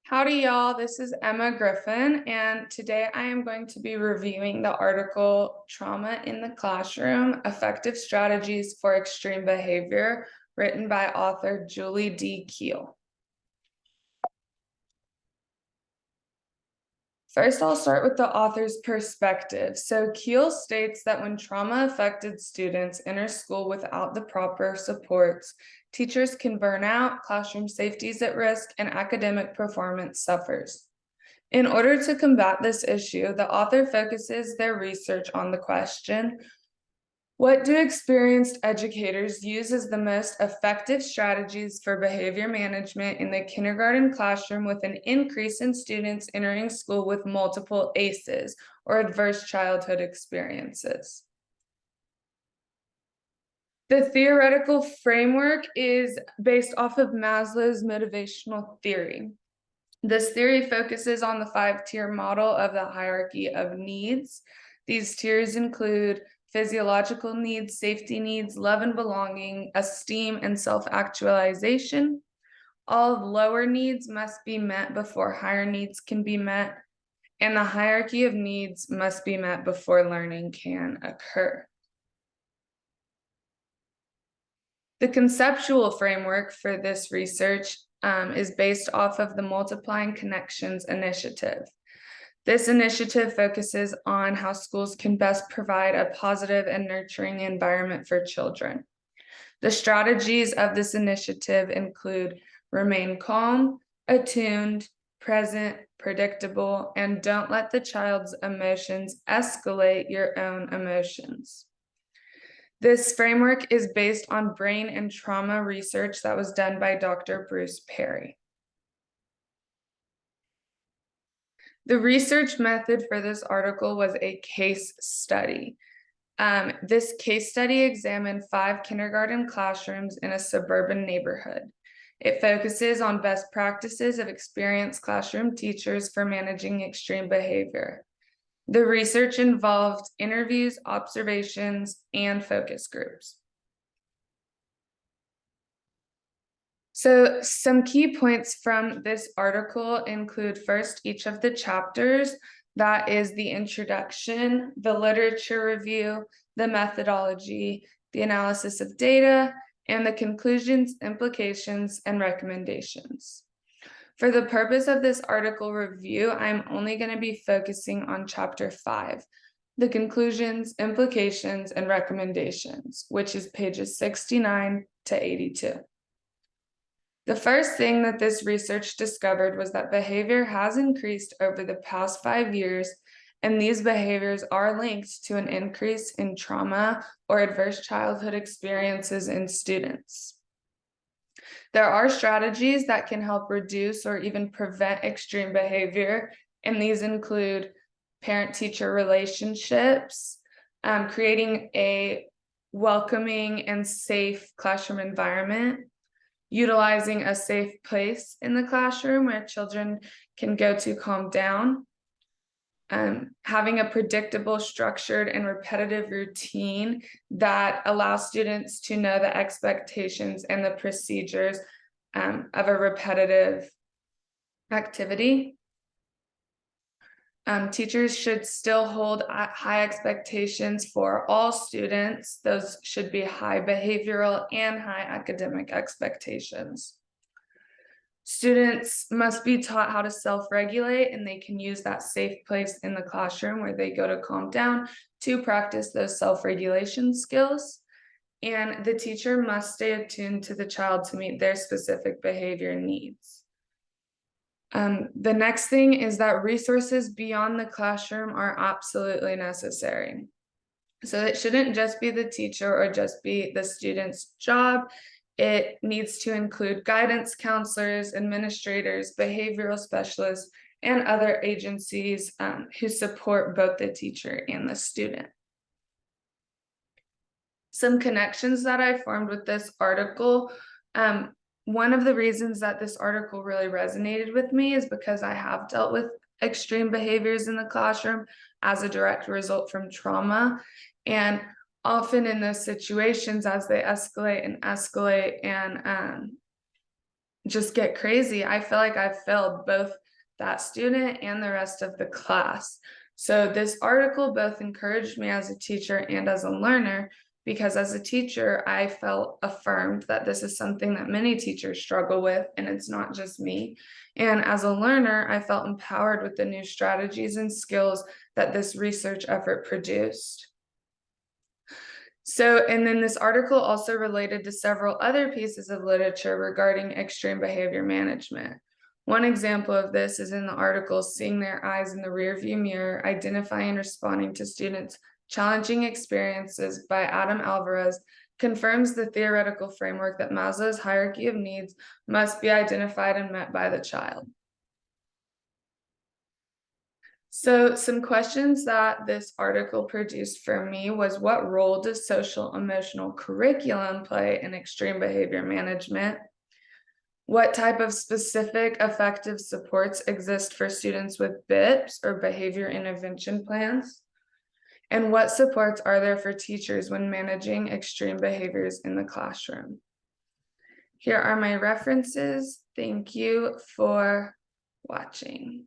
Howdy, y'all. This is Emma Griffin, and today I am going to be reviewing the article Trauma in the Classroom: Effective Strategies for Extreme Behavior, written by author Julie D. Keel. First, I'll start with the author's perspective. So Keel states that when trauma-affected students enter school without the proper supports, teachers can burn out, classroom safety is at risk, and academic performance suffers. In order to combat this issue, the author focuses their research on the question, what do experienced educators use as the most effective strategies for behavior management in the kindergarten classroom with an increase in students entering school with multiple ACEs, or adverse childhood experiences? The theoretical framework is based off of Maslow's motivational theory. This theory focuses on the 5-tier model of the hierarchy of needs. These tiers include physiological needs, safety needs, love and belonging, esteem, and self-actualization. All lower needs must be met before higher needs can be met, and the hierarchy of needs must be met before learning can occur. The conceptual framework for this research is based off of the Multiplying Connections initiative. This initiative focuses on how schools can best provide a positive and nurturing environment for children. The strategies of this initiative include remain calm, attuned, present, predictable, and don't let the child's emotions escalate your own emotions. This framework is based on brain and trauma research that was done by Dr. Bruce Perry. The research method for this article was a case study. This case study examined 5 kindergarten classrooms in a suburban neighborhood. It focuses on best practices of experienced classroom teachers for managing extreme behavior. The research involved interviews, observations, and focus groups. So some key points from this article include, first, each of the chapters. That is the introduction, the literature review, the methodology, the analysis of data, and the conclusions, implications, and recommendations. For the purpose of this article review, I'm only going to be focusing on chapter 5, the conclusions, implications, and recommendations, which is pages 69 to 82. The first thing that this research discovered was that behavior has increased over the past 5 years, and these behaviors are linked to an increase in trauma or adverse childhood experiences in students. There are strategies that can help reduce or even prevent extreme behavior, and these include parent-teacher relationships, creating a welcoming and safe classroom environment, utilizing a safe place in the classroom where children can go to calm down, having a predictable, structured, and repetitive routine that allows students to know the expectations and the procedures of a repetitive activity. Teachers should still hold high expectations for all students. Those should be high behavioral and high academic expectations. Students must be taught how to self-regulate, and they can use that safe place in the classroom where they go to calm down to practice those self-regulation skills. And the teacher must stay attuned to the child to meet their specific behavior needs. The next thing is that resources beyond the classroom are absolutely necessary. So it shouldn't just be the teacher or just be the student's job. It needs to include guidance counselors, administrators, behavioral specialists, and other agencies who support both the teacher and the student. Some connections that I formed with this article. One of the reasons that this article really resonated with me is because I have dealt with extreme behaviors in the classroom as a direct result from trauma. And often in those situations, as they escalate and just get crazy. I feel like I've failed both that student and the rest of the class. So this article both encouraged me as a teacher and as a learner, because as a teacher, I felt affirmed that this is something that many teachers struggle with, and it's not just me. And as a learner, I felt empowered with the new strategies and skills that this research effort produced. So, and then this article also related to several other pieces of literature regarding extreme behavior management. One example of this is in the article, Seeing Their Eyes in the Rearview Mirror, Identifying and Responding to Students' Challenging Experiences by Adam Alvarez, confirms the theoretical framework that Maslow's hierarchy of needs must be identified and met by the child. So some questions that this article produced for me was, what role does social emotional curriculum play in extreme behavior management? What type of specific effective supports exist for students with BIPs or behavior intervention plans? And what supports are there for teachers when managing extreme behaviors in the classroom? Here are my references. Thank you for watching.